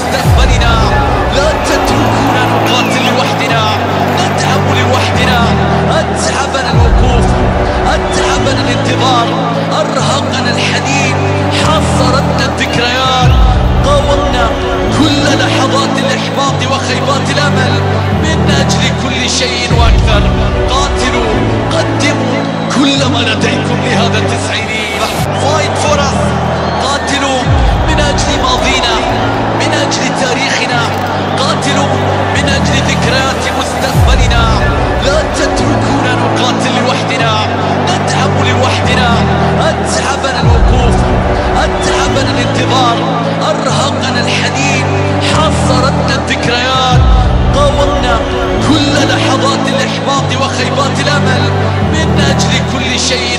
مستقبلنا. لا تتركونا نقاتل لوحدنا، نتعب لوحدنا. أتعبنا الوقوف، أتعبنا الانتظار، أرهقنا الحنين، حصرتنا الذكريات، قاومنا كل لحظات الإحباط وخيبات الأمل من أجل كل شيء وأكثر. قاتلوا، قدموا كل ما لديكم لهذا التسعيني. Fight for us. قاتلوا من أجل ماضينا، من أجل تاريخنا، قاتلوا من أجل ذكريات مستقبلنا. لا تتركونا نقاتل لوحدنا، نتعب لوحدنا. أتعبنا الوقوف، أتعبنا الانتظار، أرهقنا الحنين، حصرتنا الذكريات، قاومنا كل لحظات الإحباط وخيبات الأمل من أجل كل شيء